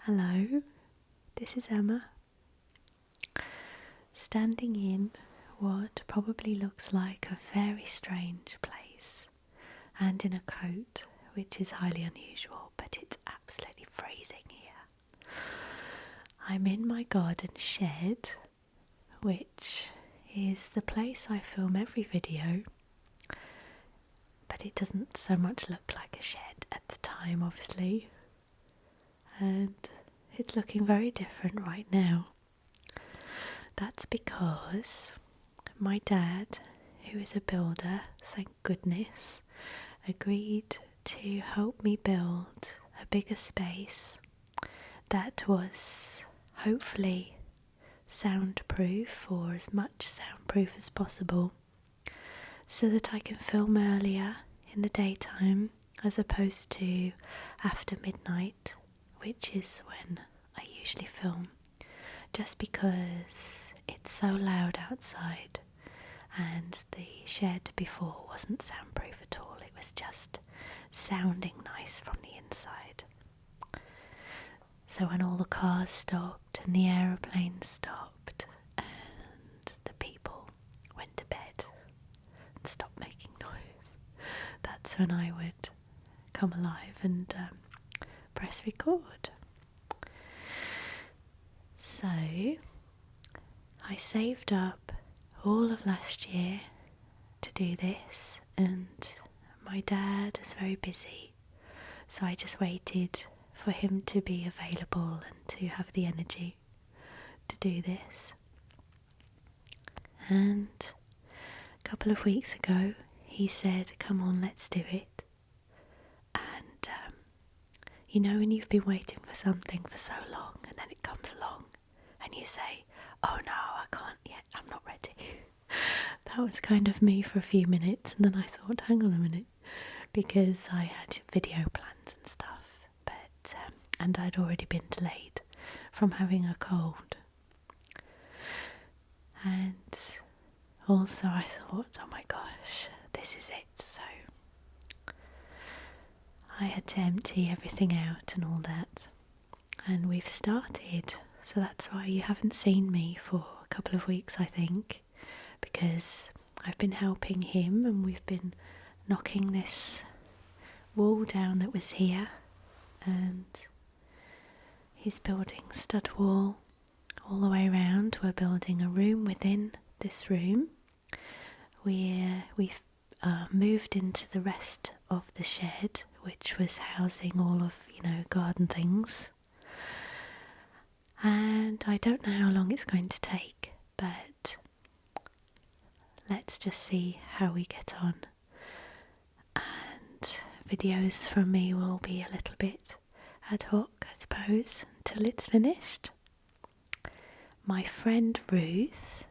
Hello, this is Emma, standing in what probably looks like a very strange place, and in a coat which is highly unusual, but it's absolutely freezing here. I'm in my garden shed, which is the place I film every video, but it doesn't so much look like a shed at the time, obviously, and it's looking very different right now. That's because my dad, who is a builder, thank goodness, agreed to help me build a bigger space that was hopefully soundproof, or as much soundproof as possible, so that I can film earlier in the daytime as opposed to after midnight, which is when I usually film, just because it's so loud outside, and the shed before wasn't soundproof at all. It was just sounding nice from the inside. So when all the cars stopped and the aeroplanes stopped and the people went to bed and stopped making noise, that's when I would come alive and press record. So I saved up all of last year to do this, and my dad was very busy, so I just waited for him to be available and to have the energy to do this. And a couple of weeks ago he said, come on, let's do it. And you know when you've been waiting for something for so long and then it comes along and you say, oh no, I can't yet, I'm not ready. That was kind of me for a few minutes, and then I thought, hang on a minute, because I had video plans and stuff, and I'd already been delayed from having a cold. And also I thought, oh my gosh, this is it. So I had to empty everything out and all that, and we've started. So that's why you haven't seen me for a couple of weeks, I think, because I've been helping him, and we've been knocking this wall down that was here, and he's building stud wall all the way around. We're building a room within this room. We've moved into the rest of the shed, which was housing all of, garden things. And I don't know how long it's going to take, but let's just see how we get on. And videos from me will be a little bit ad hoc, I suppose, until it's finished. My friend Ruth,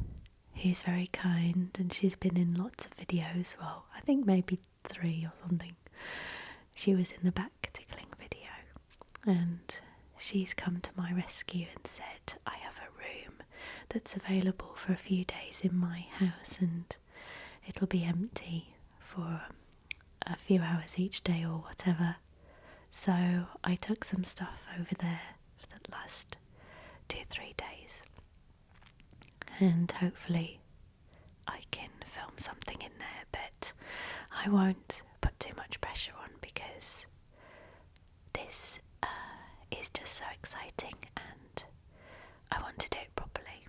who's very kind, and she's been in lots of videos, well, I think maybe 3 or something. She was in the back tickling video, and she's come to my rescue and said, I have a room that's available for a few days in my house, and it'll be empty for a few hours each day or whatever. So I took some stuff over there for the last 2-3 days, and hopefully I can film something in there, but I won't put too much pressure on, because this is just so exciting and I want to do it properly.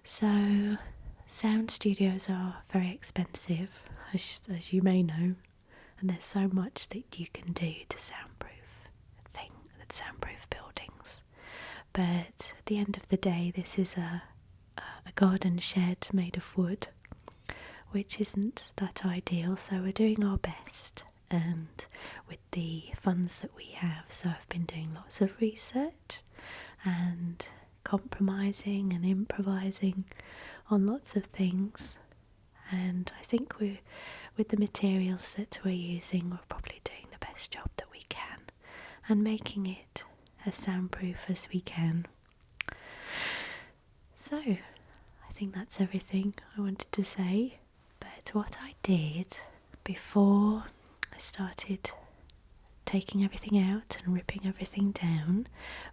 So sound studios are very expensive, as you may know, and there's so much that you can do to soundproof buildings. But at the end of the day, this is a garden shed made of wood, which isn't that ideal, so we're doing our best, and with the funds that we have. So I've been doing lots of research and compromising and improvising on lots of things, and I think with the materials that we're using, we're probably doing the best job that we can and making it as soundproof as we can. So I think that's everything I wanted to say. But what I did before I started taking everything out and ripping everything down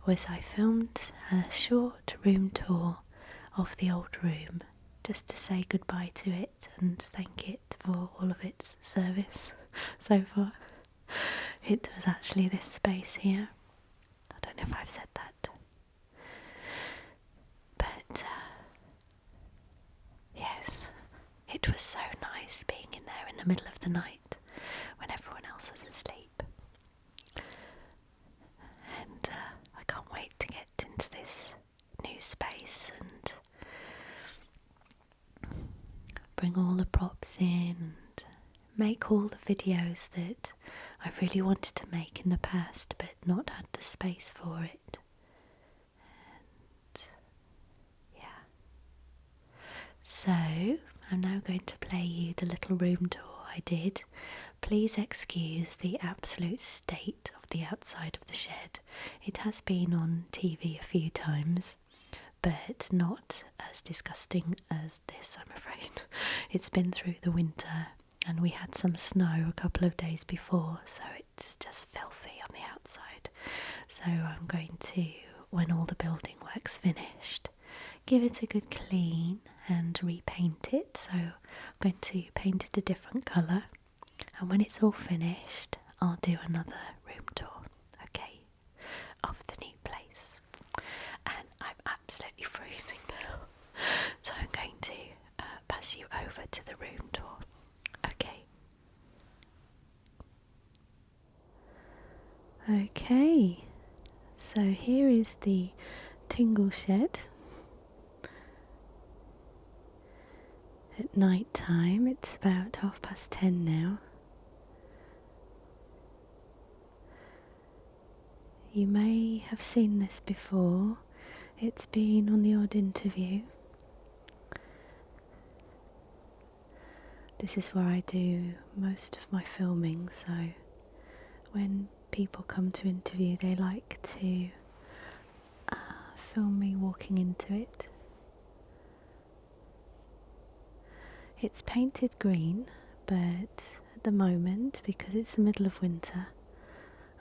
was I filmed a short room tour of the old room just to say goodbye to it and thank it for all of its service so far. It was actually this space here. I don't know if I've said that. But yes, it was so nice being in there in the middle of the night when everyone else was asleep. And I can't wait to get into this new space and bring all the props in and make all the videos that I've really wanted to make in the past but not had the space for it. And yeah. So I'm now going to play you the little room tour I did. Please excuse the absolute state of the outside of the shed. It has been on TV a few times, but not as disgusting as this, I'm afraid. It's been through the winter and we had some snow a couple of days before, so it's just filthy on the outside. So I'm going to, when all the building work's finished, give it a good clean and repaint it. So I'm going to paint it a different colour, and when it's all finished I'll do another room tour, okay, of the new place. And I'm absolutely freezing now, so I'm going to pass you over to the room tour, okay? Okay, so here is the tingle shed. At night time, it's about 10:30 now. You may have seen this before. It's been on the odd interview. This is where I do most of my filming, so when people come to interview they like to film me walking into it. It's painted green, but at the moment, because it's the middle of winter,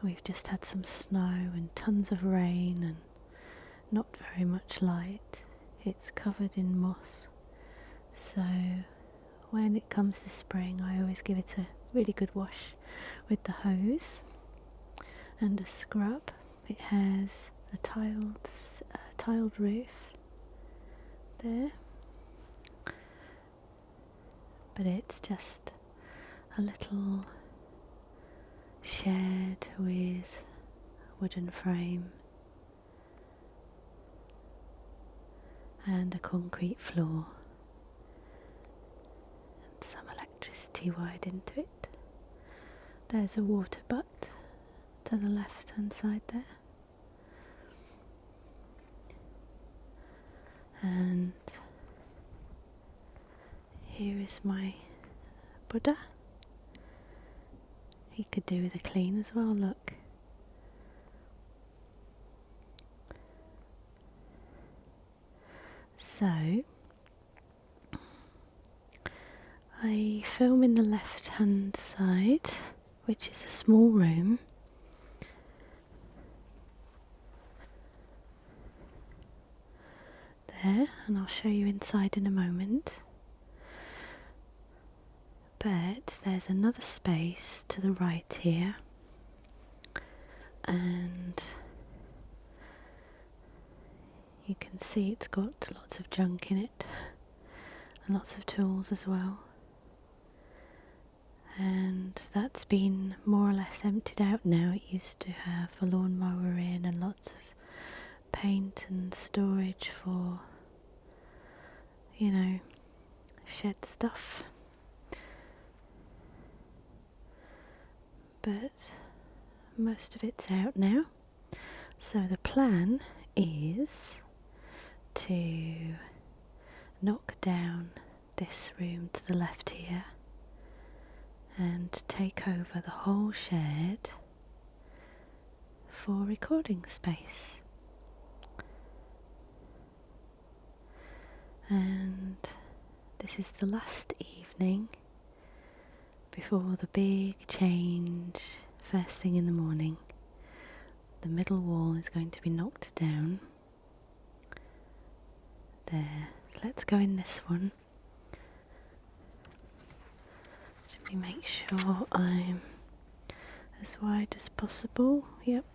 we've just had some snow and tons of rain and not very much light. It's covered in moss, so when it comes to spring I always give it a really good wash with the hose and a scrub. It has a tiled roof there, but it's just a little shed with wooden frame and a concrete floor and some electricity wired into it. There's a water butt to the left hand side there, and here is my Buddha. He could do with a clean as well, look. So I film in the left hand side, which is a small room. There, and I'll show you inside in a moment. But there's another space to the right here, and you can see it's got lots of junk in it and lots of tools as well, and that's been more or less emptied out now. It used to have a lawnmower in and lots of paint and storage for, you know, shed stuff. But most of it's out now, so the plan is to knock down this room to the left here and take over the whole shed for recording space. And this is the last evening before the big change first thing in the morning. The middle wall is going to be knocked down. There. Let's go in this one. Let me make sure I'm as wide as possible. Yep.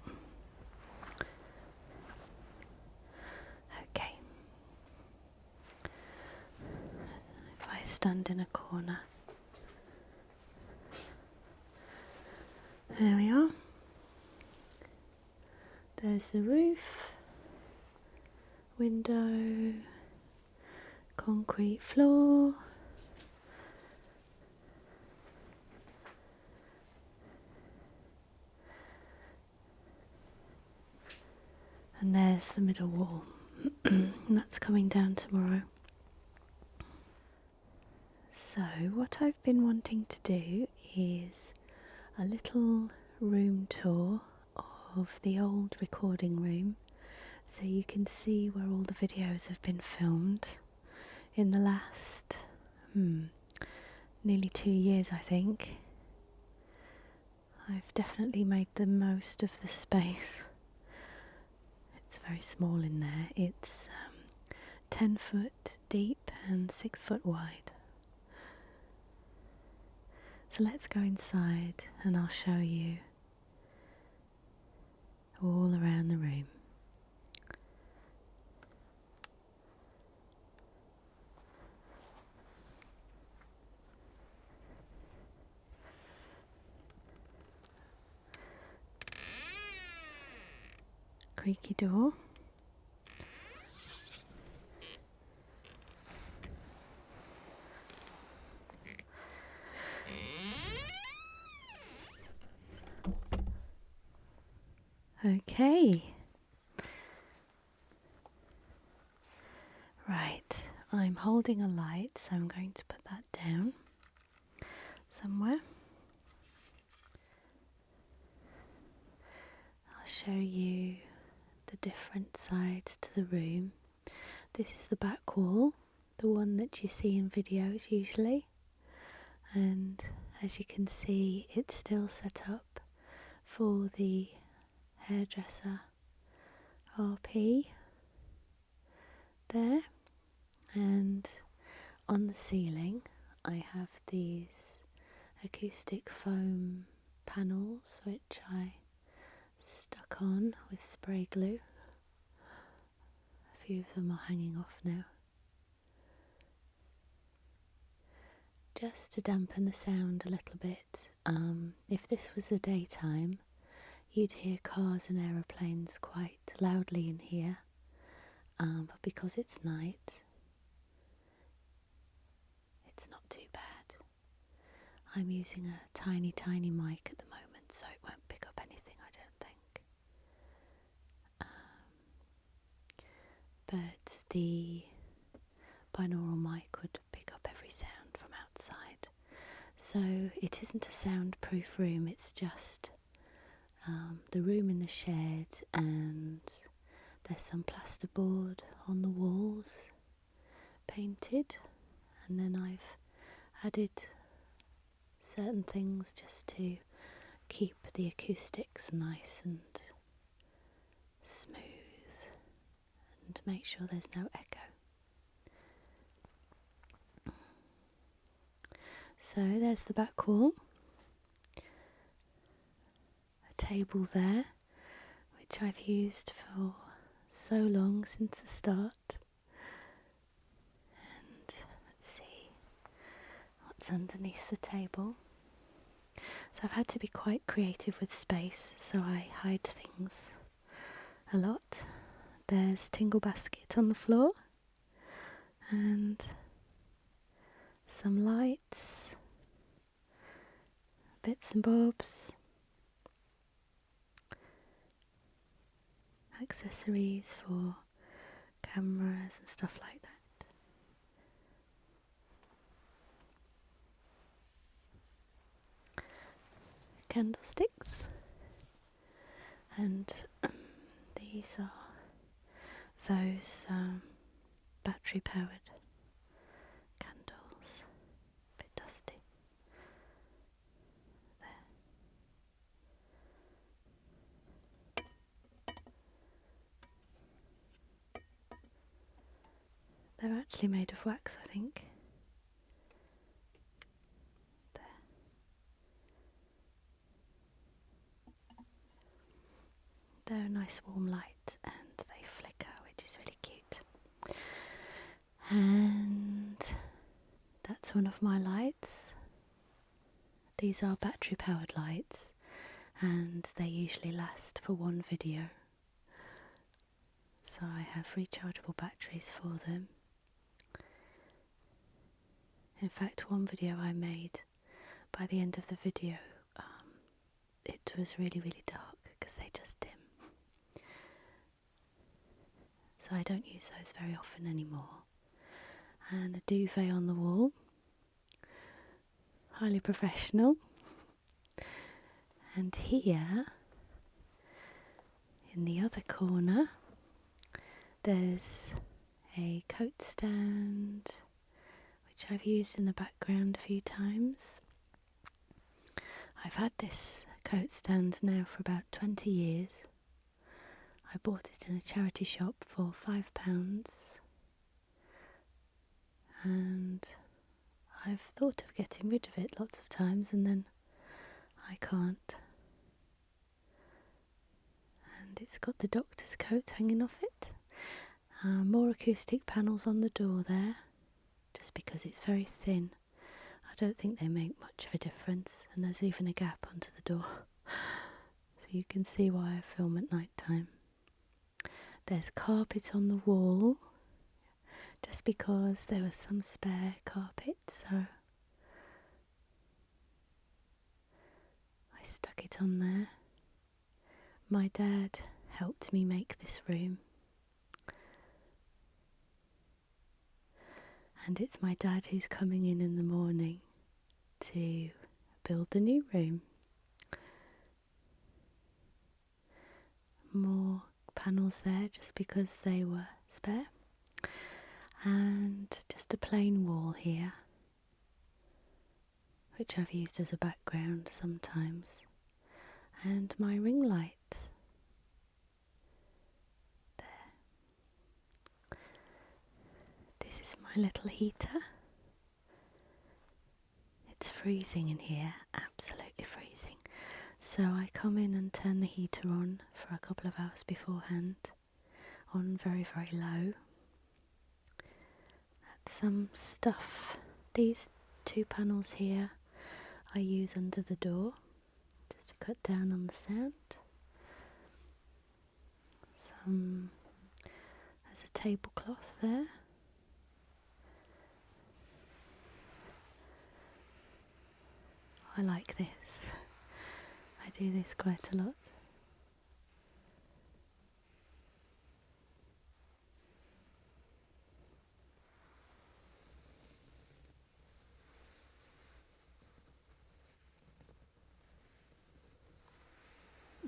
Okay. If I stand in a corner. There we are. There's the roof, window, concrete floor. And there's the middle wall. And that's coming down tomorrow. So what I've been wanting to do is a little room tour of the old recording room, so you can see where all the videos have been filmed in the last nearly 2 years, I think. I've definitely made the most of the space. It's very small in there. It's 10 foot deep and 6 foot wide. So let's go inside and I'll show you all around the room. Creaky door. Okay. Right, I'm holding a light, so I'm going to put that down somewhere. I'll show you the different sides to the room. This is the back wall, the one that you see in videos usually. And as you can see, it's still set up for the hairdresser RP there. And on the ceiling I have these acoustic foam panels which I stuck on with spray glue. A few of them are hanging off now, just to dampen the sound a little bit. If this was the daytime, you'd hear cars and aeroplanes quite loudly in here, but because it's night, it's not too bad. I'm using a tiny mic at the moment, so it won't pick up anything, I don't think. But the binaural mic would pick up every sound from outside. So it isn't a soundproof room, it's just the room in the shed, and there's some plasterboard on the walls painted, and then I've added certain things just to keep the acoustics nice and smooth and make sure there's no echo. So there's the back wall, a table there which I've used for so long, since the start. And let's see what's underneath the table. So I've had to be quite creative with space, so I hide things a lot. There's tingle basket on the floor and some lights, bits and bobs, accessories for cameras and stuff like that. Candlesticks, and these are those battery powered candles, a bit dusty there. They're actually made of wax, I think. There. They're a nice warm light and they flicker, which is really cute. And that's one of my lights. These are battery powered lights and they usually last for one video. So I have rechargeable batteries for them. In fact, one video I made, by the end of the video, it was really, really dark because they just dim. So I don't use those very often anymore. And a duvet on the wall, highly professional. And here, in the other corner, there's a coat stand, which I've used in the background a few times. I've had this coat stand now for about 20 years. I bought it in a charity shop for £5, and I've thought of getting rid of it lots of times and then I can't. And it's got the doctor's coat hanging off it. More acoustic panels on the door there, just because it's very thin. I don't think they make much of a difference, and there's even a gap under the door. So you can see why I film at night time. There's carpet on the wall, just because there was some spare carpet, so I stuck it on there. My dad helped me make this room. And it's my dad who's coming in the morning to build the new room. More panels there just because they were spare. And just a plain wall here, which I've used as a background sometimes. And my ring light. There. This is my little heater. It's freezing in here, absolutely freezing. So I come in and turn the heater on for a couple of hours beforehand, on very, very low. That's some stuff. These two panels here I use under the door, just to cut down on the sound. There's a tablecloth there. I like this. I do this quite a lot.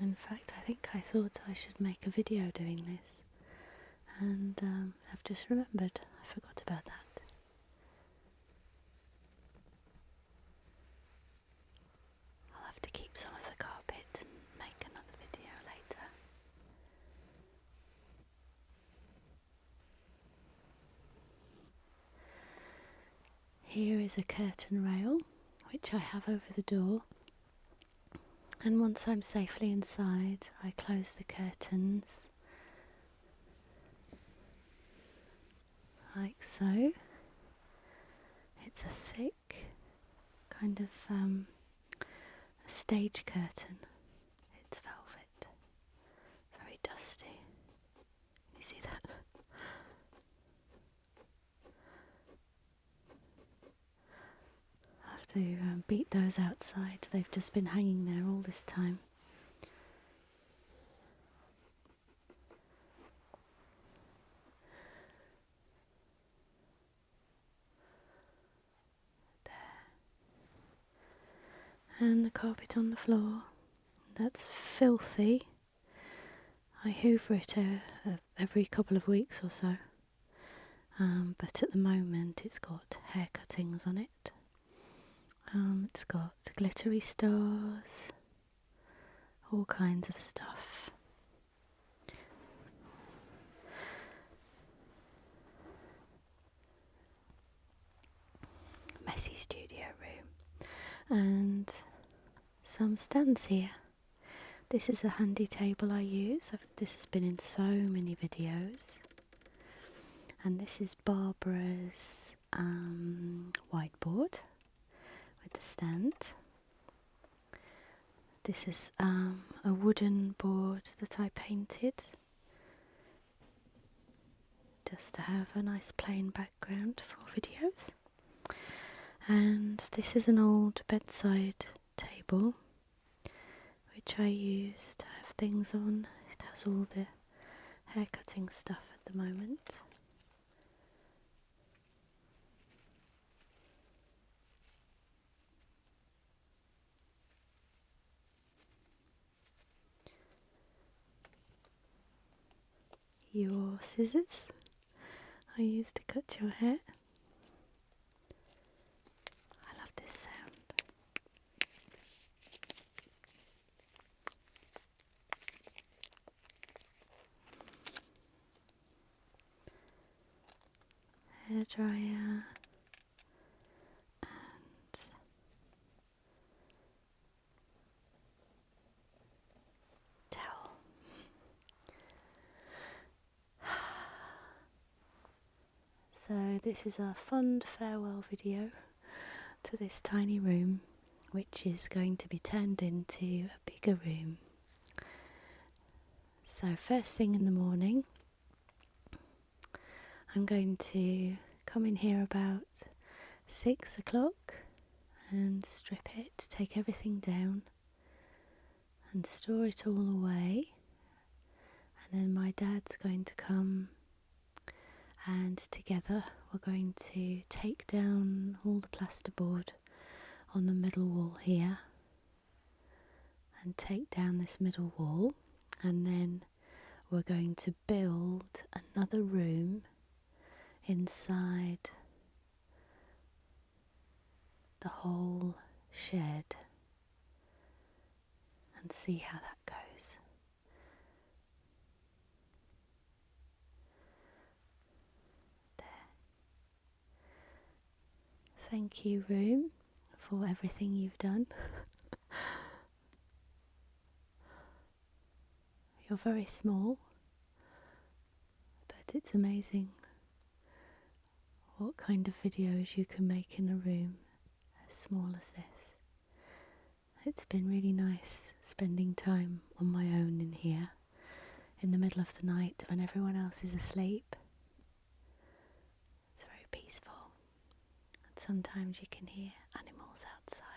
In fact, I think I thought I should make a video doing this, and I've just remembered I forgot about that. I'll have to keep some of the carpet and make another video later. Here is a curtain rail which I have over the door, and once I'm safely inside I close the curtains like so. It's a thick kind of a stage curtain. It's velvet, very dusty. You see that? I have to beat those outside. They've just been hanging there all this time. And the carpet on the floor, that's filthy. I hoover it every couple of weeks or so, but at the moment it's got hair cuttings on it. It's got glittery stars, all kinds of stuff. messy studio room. And some stands here. This is a handy table I use. This has been in so many videos. And this is Barbara's whiteboard with the stand. This is a wooden board that I painted just to have a nice plain background for videos. And this is an old bedside table which I use to have things on. It has all the hair cutting stuff at the moment. Your scissors I use to cut your hair. I love this sound. Hairdryer and towel. So this is a fond farewell video to this tiny room, which is going to be turned into a bigger room. So first thing in the morning, I'm going to come in here about 6 o'clock and strip it, take everything down and store it all away. And then my dad's going to come and together we're going to take down all the plasterboard on the middle wall here and take down this middle wall, and then we're going to build another room inside the whole shed and see how that goes. There. Thank you, room, for everything you've done. You're very small, but it's amazing what kind of videos you can make in a room as small as this. It's been really nice spending time on my own in here in the middle of the night when everyone else is asleep. It's very peaceful, and sometimes you can hear animals outside.